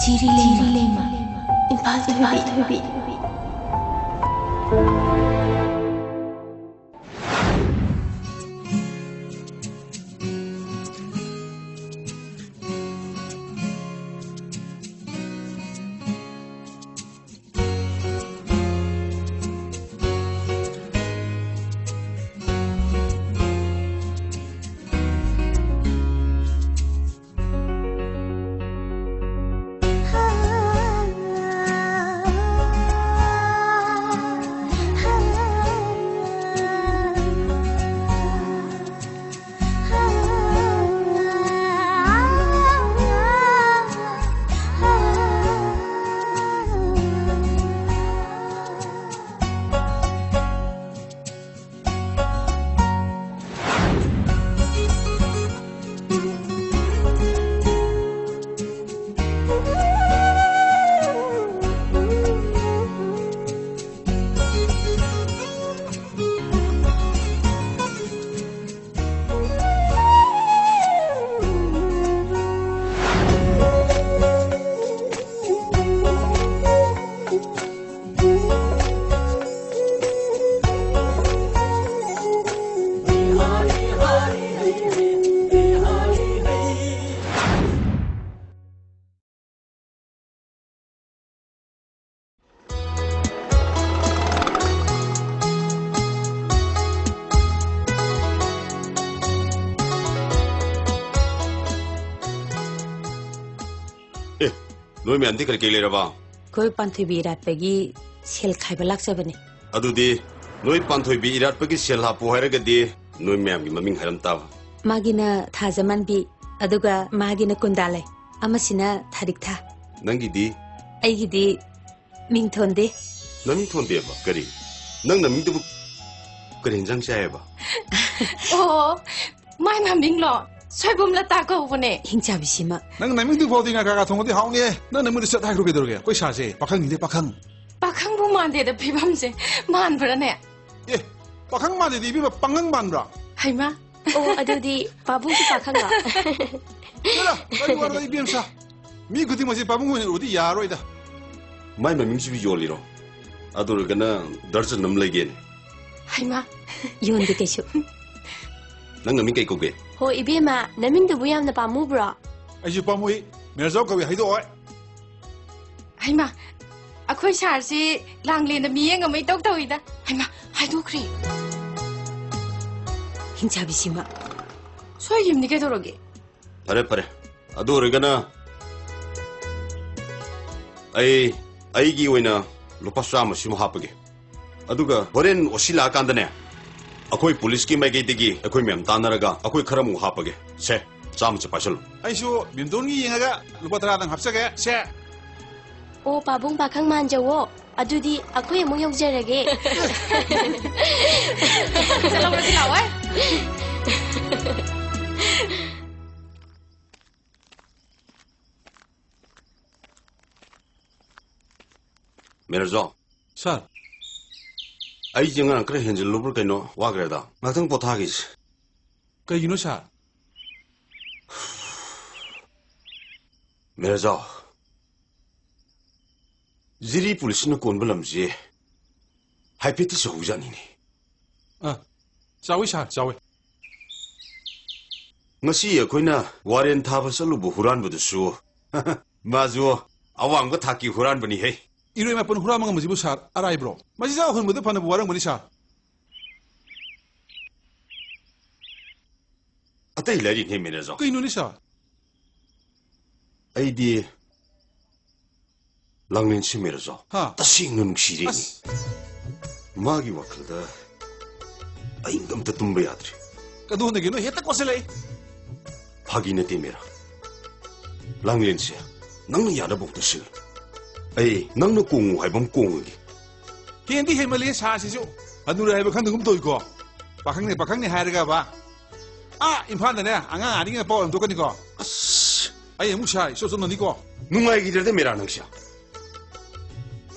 Leima, Impal TV. Noi me andi करके ले रहा कोई पांथोई बिराट पेगी सेल खाइबा लाक्सबने अदुदी noi पांथोई बिराट पेगी सेल हापो हारगदि noi me amgi maming haram ta मागिना थाजमान बि अदुगा मागिना कुंदाले अमसिना थारिक था नंगी दी आइगिदि मिंथोंदे नमी थोंदे बा करी नंग नमी दु करी हिंजांग चाहे बा ओ माय मामिंग लो सोइबुम लता को बने हिंचा बिसिमा नंग नमी दु फोदिंगा काका थोंगदि हाउने नंग नमी दु सत हाइरो गेदोरगे कोइ सासे पाखंग निदे पाखंग बु मानदे द फिबम से मान भरने ए पाखंग मादे दि बि पंगंग मानब्रा हाइमा ओ अदुदी पाबुंग की पाखंगा चला कोइ वारदा इबिमसा मी गुदि मसे पाबुंग होने उदि यारोइदा माय maming सिबि योलिरो अदुरगना दर्जन नम लेगेन हाइमा योंदे केसु नंग नमी कई कोगे हो इबेमा नमिंग दु बुयामना पामुब्रा आइजु पामुइ मेरजाव कवि हाइदो ओय हाइमा अखोइ सारसी लांगलेन मियेंग मै तौक तौइदा हाइमा हाइदोख्री हिंचा बिसिमा सोइगिमनि केदोरगे परे परे अदुरगना आईगी ओइना लुपा चाम सिम हापगे अदुगा होरेन ओसिला कांदने अखोई पुलिस की माइगैदगी अखोई मैम तानरगा अखोई खरमु हापगे से चाम च पासल आइसु मिमदोनगी येंगा लुपा तरादंग हापसगे से ओ पाबुंग पाखंग मानजवो अदुदी अखोय अमु योगजरगे चलो बसी लावे मेरजो सर आई जंगा करे हेंजल लुबर कइनो वाग्रेदा नाथंग पोथागिस कइगिनो सर मेरजो जिरी पुलिस न कोन बलमजे हाइपेति सहुजानी नि चावै sir चावै ngasi akoina waren thaba salubu huran budusu mazu awang ga thaki huran bani he इरोय मापन हुरा मंग मजिबु सार अराइब्रो मजिजा होन मदे फन बुवारंग बनि सार अतै लरि ने मेरे जो कइनो नि सार आइदि langnen si मेरे जो हा तसिंग नुंगसिरि नि मागी वखलदा आइंगम त तुम्बे यात्रि कदो ने गेनो हेता कोसेले फागी ने ते मेरा langnen si nang ya da bok तसि आई नंग न कोंगु हाइबम कोंगि केंदी हेमले सासिसु अदुरे हाइब खंदगुम तोइको पाखंग ने हारगा बा आ इम्फान ने आंगा आरिंग पाव तो कनिको अस आई मुसाई सो ननिको नुंगाई गिदर मेरा नंगसा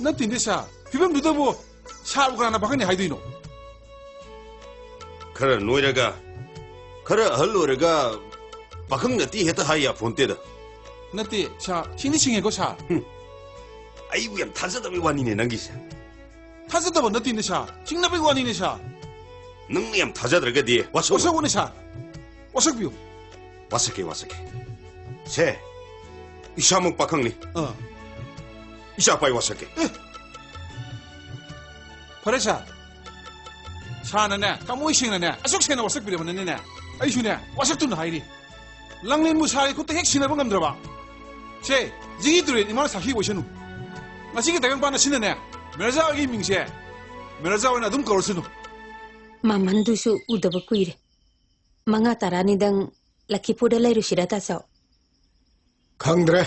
नतिने सा फिबम दुदबो सारु kana पाखंग ने हाइदिनो खर नोइरगा खर हल्लोरगा पाखंग नति हेता हाइया फोनते दा नते सा सिंग सिंगे को सा 아이고 얌 타자다비 와니네 남기세 타즈다 번 너띠네 사 싱나비 와니네 사 능리암 타자들거디 와서 어서 오네 사 어서 비우 와서게 세 이샤목 박항리 이샤빠이 와서게 버레사 사나네 까모이 싱나네 아속 세나 어서 비려버네네 아이슈네 어서 뚜나 하이리 랑린 무사이 그때 핵 신나번 감들어봐 세 지기들이 이만 사히 보셔누 마시게 대강반나 신나네 메라자기 민세 메라자와나 좀 걸었으누 Mamandusu udaba kuire. Mga tarani dang laki po dalay rusirata sao. 강드레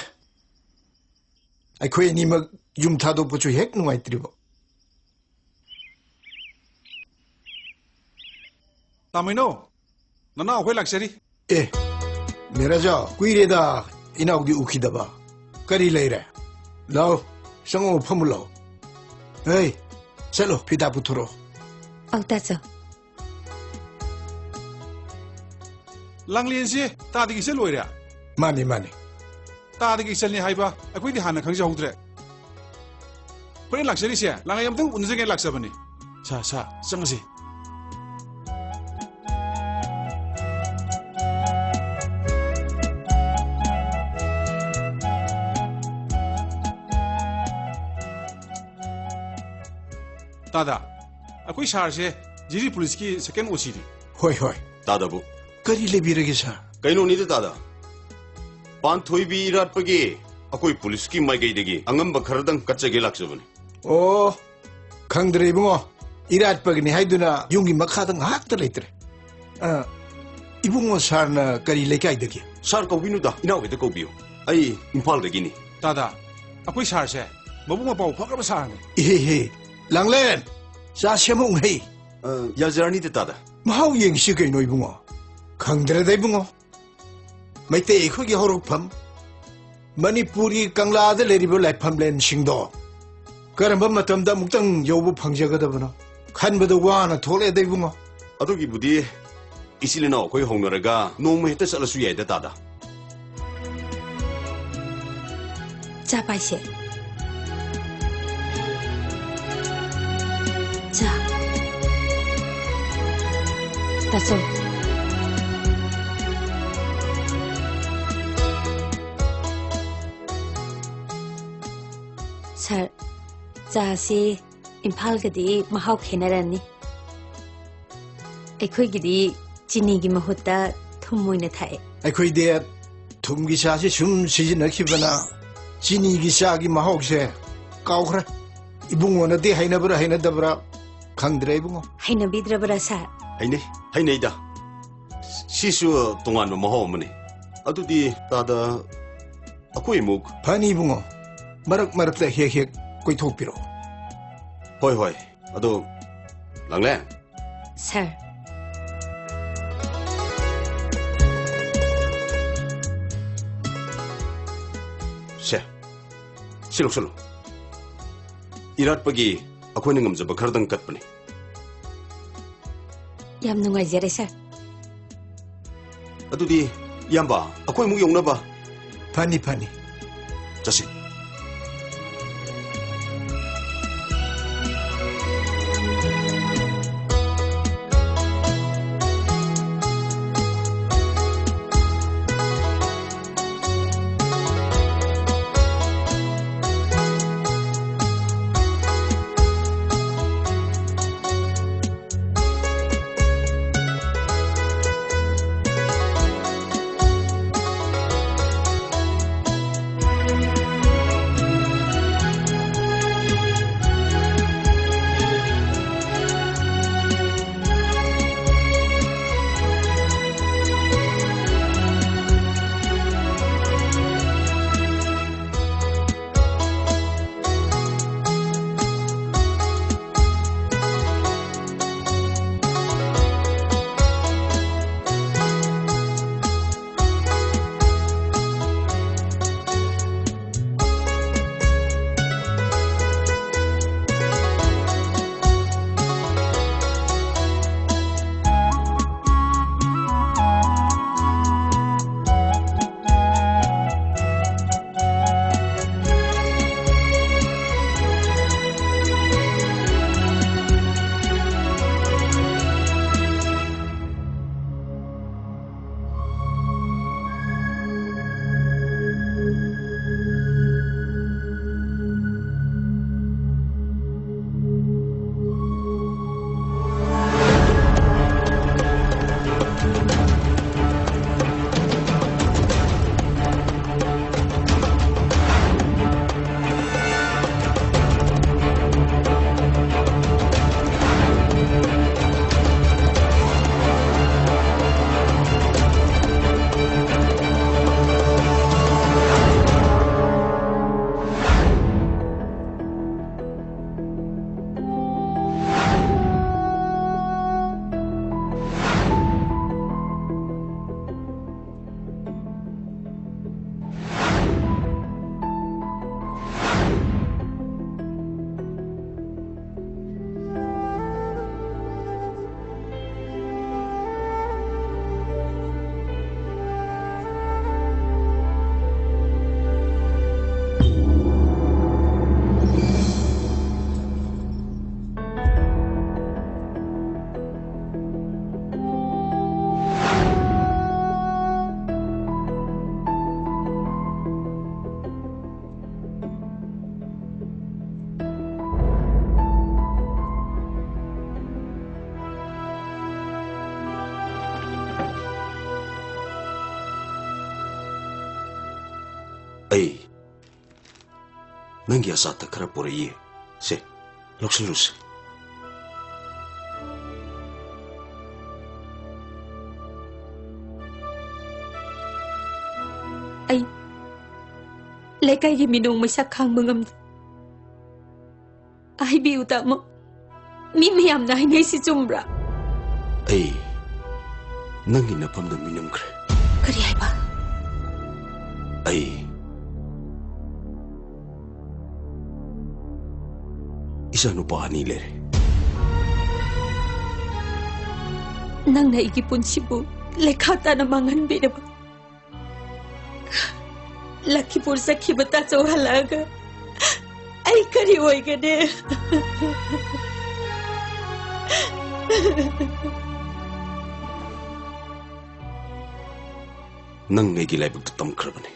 아이코에 니막 윰타도 보초 핵 누가 있더리보 तामिनो नना होय लक्ष्री 에 메라자 꾸이레다 이나우기 우키다바 까리 레이레 라오 성오 퍼물로 에이 셀로 피다부토로 Auta sao. 랑리엔 씨 तादि기 세 로이랴 마니 तादि기 셀니 하이바 아코이디 하나 강자 호드레 프렌 락셔리 씨 랑아 염등 운즈게 락셔버니 자자 정시 तादा अकोई शहर से जिरी पुलिस की सेकेंड ओसीडी 호이 호이 다다부 까리 레비르기사 까이노니드 다다 반토이비 이랏버기 아코이 폴리스키 마이게이데기 앙엄바 카르당 까짜게 락서버니 오 강드레 이붕어 이랏버기니 하이두나 용기 막하던 학들 있더래 이붕어 사나 까리 레카이데기 샤르 거비누다 이나오게데 거비요 아이 임팔데기니 तादा अकोई शहर से मबुंग पाव फकर बसाने 이헤헤 랑렌 사시몽 헤이 야자니드 다다 마우 잉시게 노이붕어 강드레 대붕어 마이테 이코기 호록팜 머니푸리 강라데 레리브 라이팜렌 싱도 그럼 마탐다 묵당 여부 방제거든요 칸버도 와나 돌에 대붕어 아도기 부디 이실리나 거의 홍너라가 너무 했다 살수 예데 다다 Cha pai se. Cha. Taso. Sir, cha si Imphal gadi mahau khenarani. Ekhoi gidi chini gi mahutta thummoina thai. 아이코이데 툼기샤시 숨 시진하키바나 지니기샤기 마혹세 까오그라 이붕어나 데 하이나브라 하이나다브라 강드레 이붕어 Haina bidrabara sa. 하이네이다 시수 동안도 마호머니 아도디 다다 아코이 묵 바니 이붕어 마락마락다 헤헤 꼬이톡비로 호이호이 아도 랑레 Sir. 세 실록실로 이랏버기 아코이는 감자바 카르당 갓버니 Yam nungaijare sir. 아도디 얌바 아코이 묵 용나바 바니 자식 नंगी असात खरा पोरई से लौसलुस ai lekai gi minung mai sak khang mangam ai bi uta mo mi miyam na nei si chumbra ai nangi na pam da minum kre kari ai ba ai isa no pa ni le nang na igi punsibu lekha ta na mangan bi na ba Lakipur sakhi bata chawhalaga ai kari oigane nang ngai gi laibuk tam khrabane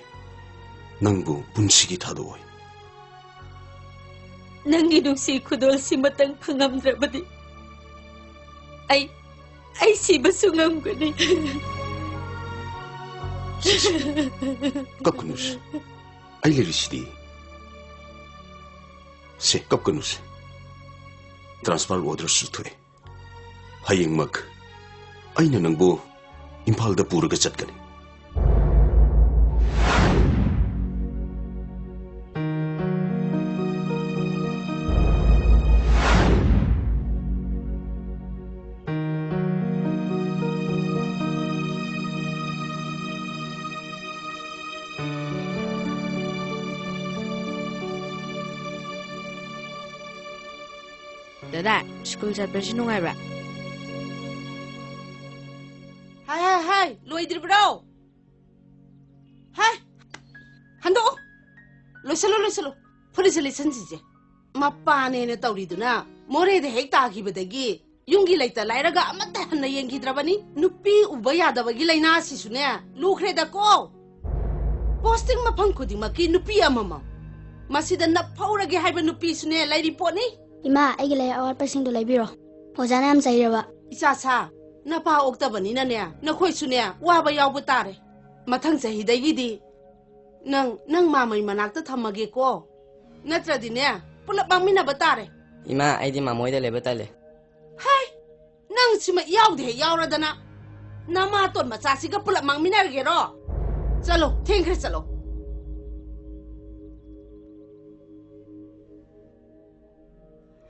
nangbu punsigi thadoi nangi nusi khudol si matang phangamdrabadi ai si basungam gane Kapkunus, ay lirisdi. Se kapkunus. Transfer order sutwe. Hayeng mag. Ay na nangbo. Impal da pura gachat gani. Dada, school chapter nungai ba? Hai, loidri bro. Hai. Hando. Loisalo. Police listen je. Mapane ne tawriduna. More de hekta gibadagi. Yungi laita lairaga amatta hanna yengidrabani. Nupi uba yadabagi laina sisune. Lukre da ko. Posting mafang khudimaki nupi amama. Masida na phaurage haiba nupi sune lai report ni. Ima, ay gilay awal pasing do biro. Oja na am sayra. Isa na pa oktabani na niya. Nakoy sunya, waba yaw butare. Matang sahiday di. Nang mamay manakta thamage ko. Natra din niya, pulap bang minabatare. Ima, ay di mamoy da lebatale. Hay! Nang sima yaw de yaw radana. Namaton matsasi ka pulap mang minargero. Chalo, tengkre chalo.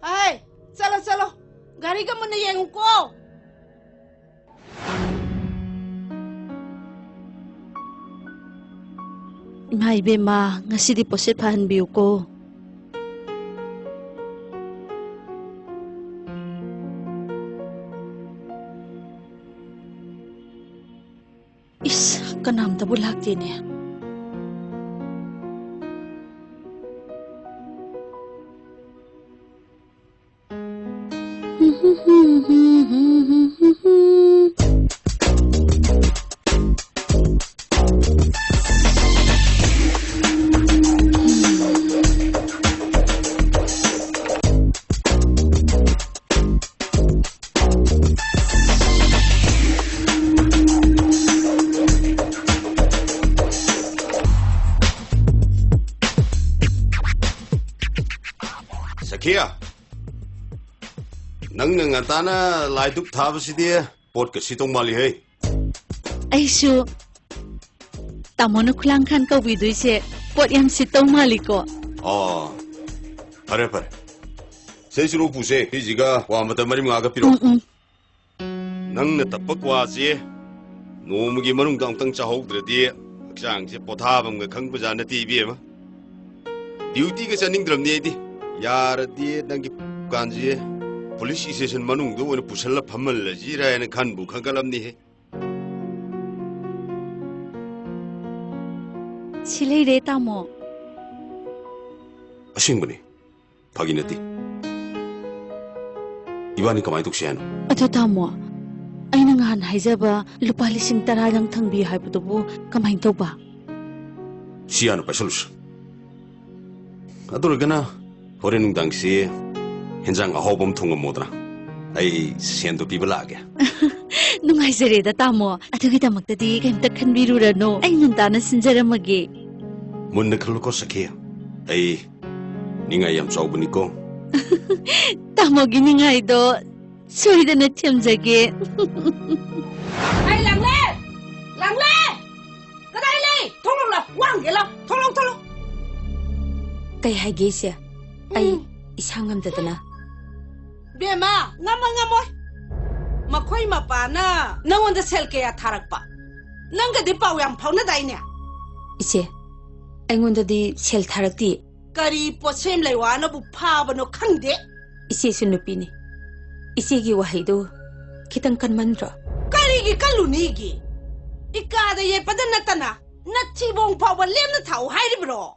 Hai, chalo. Gari ka muna yang ko. Mai bema ngasi deposit pahan biu ko. Is kanam tabu lagti niya. Sakhiya, nang ngatana laiduk thabasi dia pot ka sitong mali hai. Aisu tamono khulang khan ka widui se pot yam sitong maliko. Oh, pare. Sesuru puse hijiga wa mata mari mga ka piro. Nang na tapak wa je nomugi manung dang tang chahogdradi aksang se pothabam ga khang bajana ti bi ma. Duty ka chaning dram ne di. Yaradi nangi kanji police station manung do wona pusalla phamal la jira ena khan bu khagalam ni he Silei re tamo asing bani paginati ibani kamai tuk sian ato tamo aina ngan haijaba lupa lising tara lang thangbi haibutubu kamai toba sian pasalus adur gana Horenung dangsi henjang ahobom thungam modra ai sendo pibalaga nungai zare da tamo atugi tamakta di kaimta khanbirurano ai ngantana sinjaramage munna khaluko sakhiya ai Ningai yam chaubani ko. Tamogi ningai do soidana thamjage. Ai lang le! Lang le! Cái đây đi! Thong long là quang vậy lo! Thong long! Kay hage sia. Ai isa ngamdadana. Bema, ngamoy! Makoy mapa na nangonda sel kaya tharakpa. Nanga di pau yam phau na dai ne. Ise. Aingonda di sel tharakti. Kari posem laiwa na bu pha bano khangde. Ise sunupi ni. Ise gi wahaido kitang kanmanra. Kari gi kaluni gi. Ika da ye padana tana. Na chibong pau ba lem na thau hai ri bro.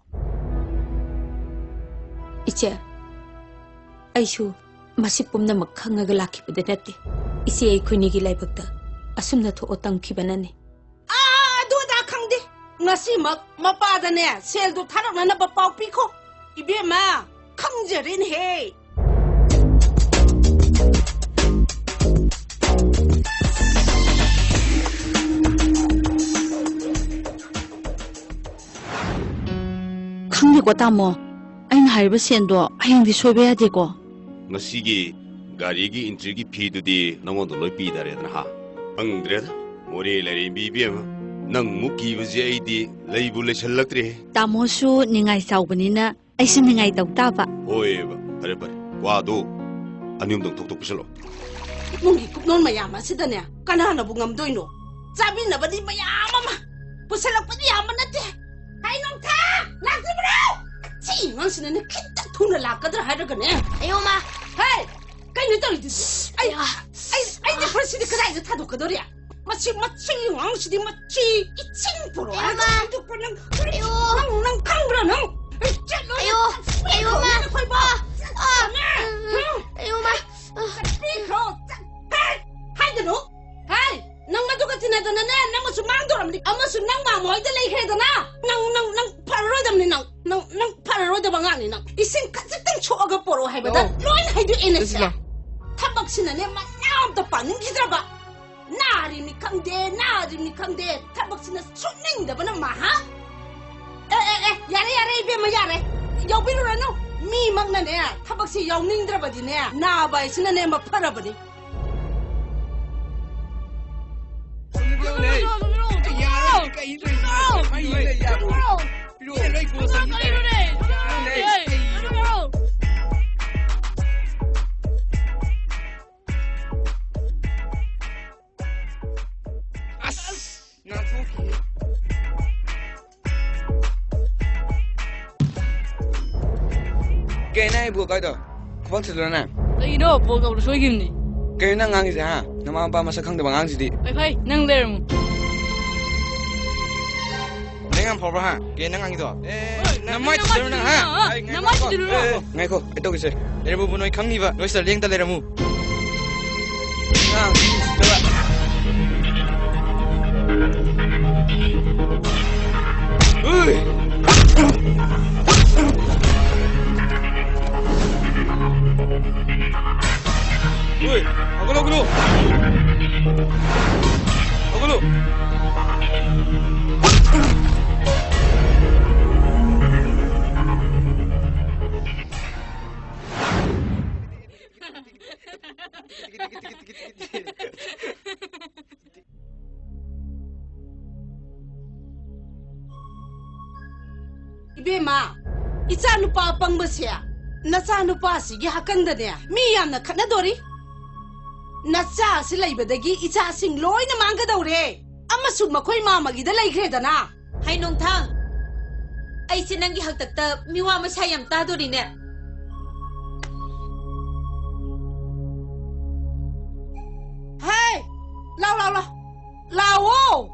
Ise. Aishu masipumna makhanga laki padanati. Ise ay kunigi laibakta. Asumna to otang kibanani. Do da khangde. Ngasi mak mapada ne sel do tharak na ba pau pi ko. Ibe ma khangjerin he. Khangiko tamo. Ain haiba sendo ayang di sobe ade ko. Ngasigi gari gi entry gi fee du di nangondo loi pi dare dana ha. Angdre mori lari BBM nang muki buji ai di leibu le chalaktre. Tamo su ningai saubani na aisi ningai tawtaba. Oi ba pare wa do anyum dong tok pisalo. Mungi kupnon mayama sidane. Kanana bu ngamdoino. Sabi na ba di mayama ma. Pusalak pa di yaman nate. Hay nong ta! Lakti bro! Si ngang sinane kita tuna lakadra hadaga ne. Ayo ma. Hey! Kay ni tawid. Ay di presidi kadai da tado kadoriya. Machi ngang sidi machi iching puro. Ayo ma. Ayo. Nang kangbra nang. Ayo ma. Koy ba. Ayo ma. Pikro. Hey! Hay no. Hey! Nang maduga tinadana ne nang masu mangdoram ni. Amasu nang mamoy da lay kredana. Nang pararodam ni nang pararodam nga ni nang. Ising katsitang choga poro hay bada. Loin hay du enesa. Tabak sinane manam da paning gidraba. Nari ni kangde. Tabak sinas suning da bana maha. Yare ibe ma yare. Yaw biru rano. Mi magna ne. Tabak si yaw ning draba di ne. Na bay sinane ma parabadi. Kaya na ibu kau itu, kupang seluruh na. Lagi do, kau udah soal ni. Kaya na ngang sih ha, nama apa masa kang debang ngang sih di. Hai, nang lermu. Dengan apa ha? Kaya na ngang itu. Nama itu seluruh na ha. Nama itu seluruh. Ngai ko, itu kisah. Dari bubu noi kang ni ba, noi seluruh yang tak lermu. Nah, coba. Aku lu. Ibema, icha nupa pangbasia. Nacha nupa sigi hakanda ne. Mi yamna khana dori. Nacha si laibadagi icha sing loina manga daure. Amasu makoi mamagi da laikredana. Hai nong thang. Ai sinangi haktakta miwa masha yam tadori ne. Hey! Lao!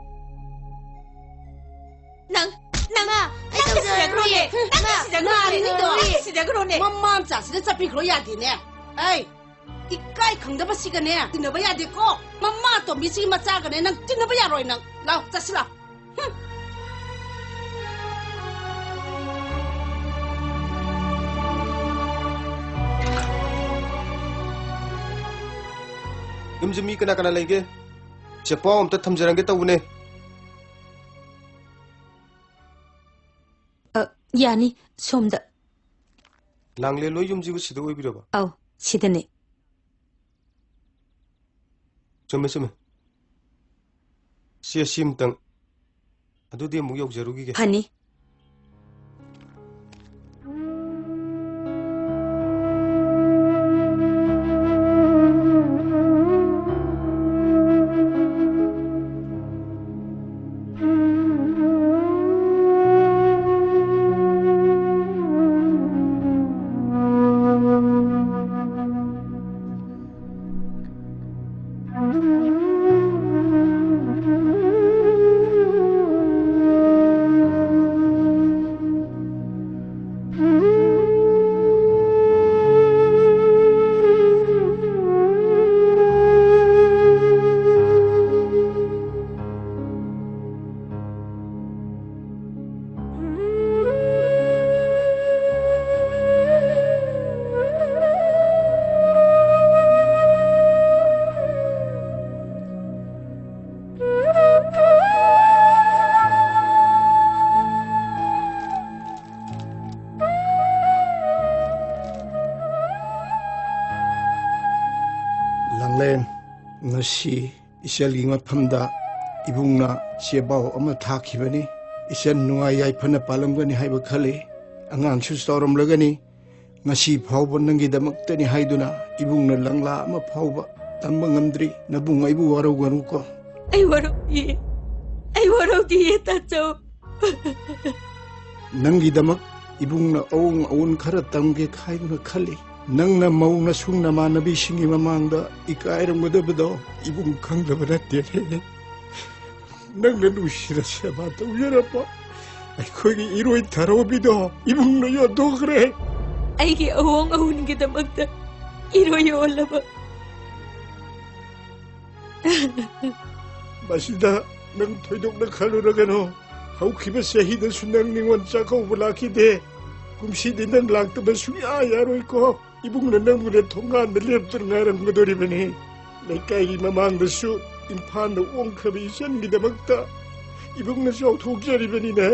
Nang Ay Mamam cha sida chapi kro ya di ne. Ai. Ikai khangda ba siga ne. Tinaba ya de ko. Mamma to mi si ma cha ga ne nang tinaba ya roi nang. Lao cha sila. Imjumi kana lege. Chepom ta thamjarange tawune. Yani somda ꯂꯥꯡꯂꯦꯟ ꯂꯣꯏ ꯌꯨꯝꯁꯤꯕꯨ ꯁꯤꯗ ꯑꯣꯏꯕꯤꯔꯕ? ꯑꯧ ꯁꯤꯗꯅꯦ. ꯆꯨꯝꯃꯦ ꯆꯨꯝꯃꯦ. ꯁꯤ ꯑꯁꯤꯝꯇꯪ ꯑꯗꯨꯗꯤ ꯑꯃꯨꯛ ꯌꯧꯖꯔꯨꯈꯤꯒꯦ. ꯐꯅꯤ. ngasi iselgi mafamda ibungna chebaw ama thakibani isen nungai yai phana palamgani haiba khale angang su storom lagani ngasi phawba nangi damaktani haiduna ibungna langla ama phawba tamba ngamdri nabung aibu waro garu ko ai waro di ta chau nangi damak ibungna ong aun khara tamge khaiduna khali nangna mauna sungna manabi singi mamangda ikairamgadabado ibung khangdaba natte nangna nushira seba tawjarapa aikoigi iroi tharobido ibungna yodokre aigi awong ahungi damakta iroi olaba masida nang thoidokna khaluragano haukiba sahida sunang ningon chakau bulakide kumsidi nang laktaba sunya yaroi ko ibungna nangmune thongan leptur ngarang gadoribani lekai mamangdasu imphana ongkhabi isangi damakta ibungna chauthokjaribani ne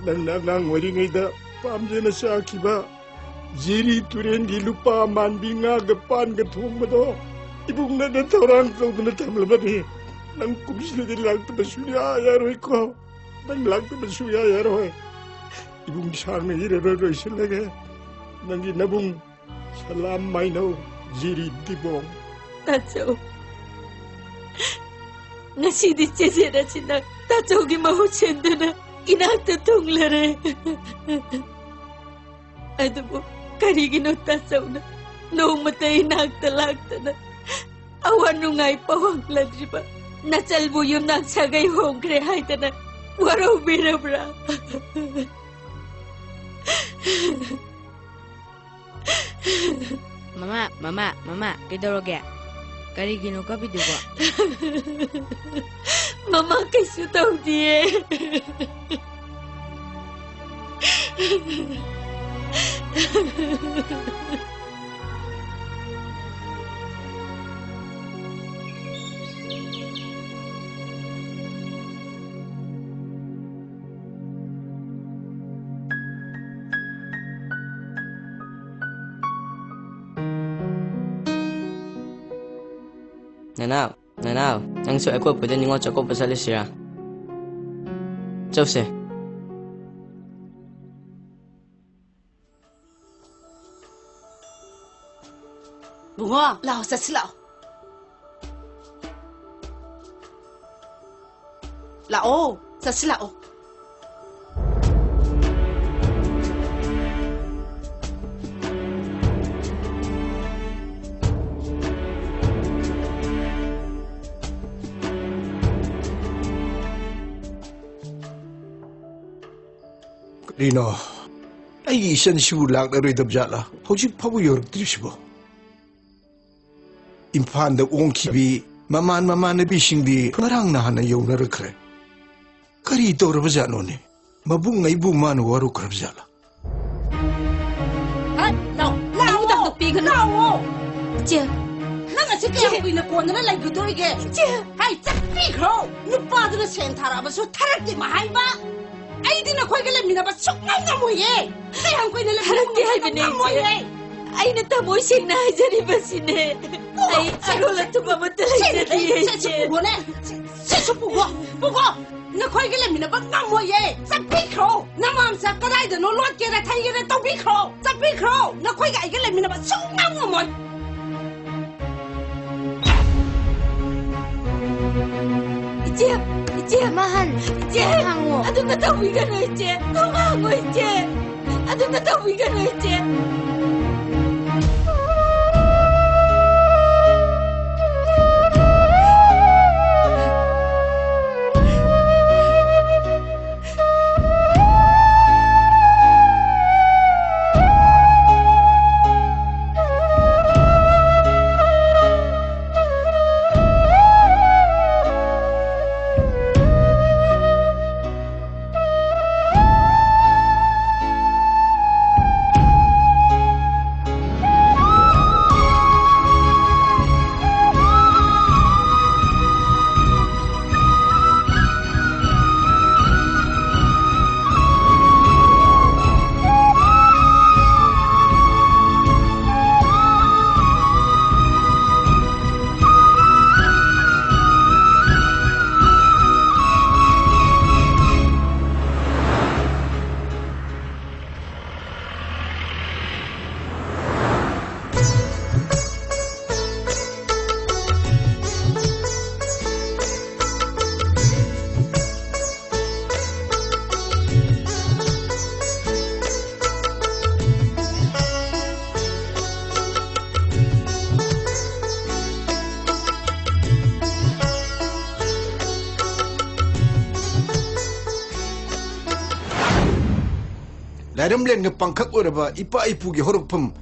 nangna ngang waringaida pamjena sakiba jiri turengi lupa manbi ngaga panga thongbado ibungna na thorang tawduna thamlabani nang kumsidi laktaba sunya yaroi ko nang laktaba sunya yaroi ibung sangna iraroi silage nangi nabung salam maino jiri dibong tachau ngasi di chesera china tachau gi mahu chendana inakta thonglare adubu karigi no tachau na no mata inakta laktana awanungai pawangladriba nachalbu yum nak sagai hongkre haitana waro birabra Mama, kaidaurage? Karigino ka bidugo? Mama, kaisu tawdiye. Nanao, nang so ako pwede ningo chako pasali siya. Chause. Bungo, lao sa silao. Lao, sa silao. Rino, ay isan sibu lak na ridab jala. Hojik pabu york dirisibo. Impan da ong kibi, maman na bisingdi, parang nahan na yaw na rekre. Kari ito rabajano ni, mabung na ibu man waru krabjala. Ay, lao, lao, Che, nang asi kaya ko inakon na lang gudorige. Che, ay, chakpi kro, nupa na sen tarabaso tarak di mahay ba? ꯑꯩꯗꯤ ꯅꯈꯣꯏꯒ ꯂꯩꯃꯤꯟꯅꯕ ꯁꯨꯛꯉꯝ ꯉꯝꯃꯣꯏꯌꯦ ꯀꯌꯥꯝ ꯀꯨꯏꯅ ꯍꯔꯛꯇꯦ ꯍꯥꯏꯕꯅꯦ ꯉꯝꯃꯣꯏꯌꯦ ꯑꯩꯅ ꯊꯃꯣꯏ ꯁꯦꯡꯅ ꯍꯥꯏꯖꯔꯤꯕꯁꯤꯅꯦ ꯑꯩ ꯑꯔꯣꯜ ꯑꯊꯨꯞ ꯑꯃꯠꯇ ꯂꯩꯖꯗꯤꯌꯦ ꯏꯆꯦ ꯄꯨꯒꯣꯅꯦ ꯁꯤꯁꯨ ꯄꯨꯒꯣ ꯄꯨꯒꯣ ꯅꯈꯣꯏꯒ ꯂꯩꯃꯤꯟꯅꯕ ꯉꯝꯃꯣꯏꯌꯦ ꯆꯠꯄꯤꯈ꯭ꯔꯣ ꯅꯃꯥꯝꯆꯥ ꯀꯗꯥꯏꯗꯅꯣ ꯂꯣꯠꯀꯦꯔꯥ ꯊꯩꯒꯦꯔꯥ ꯇꯧꯕꯤꯈ꯭ꯔꯣ ꯆꯠꯄꯤꯈ꯭ꯔꯣ ꯅꯈꯣꯏꯒ ꯑꯩꯒ ꯂꯩꯃꯤꯟꯅꯕ ꯁꯨꯛꯉꯝ ꯉꯝꯃꯣꯏ 이제 마한 이제 아줌마 더 위가노 이제 통하고 이제 아줌마 더 위가노 이제 Laram len nga pangkak oraba ipa ipugi horokpam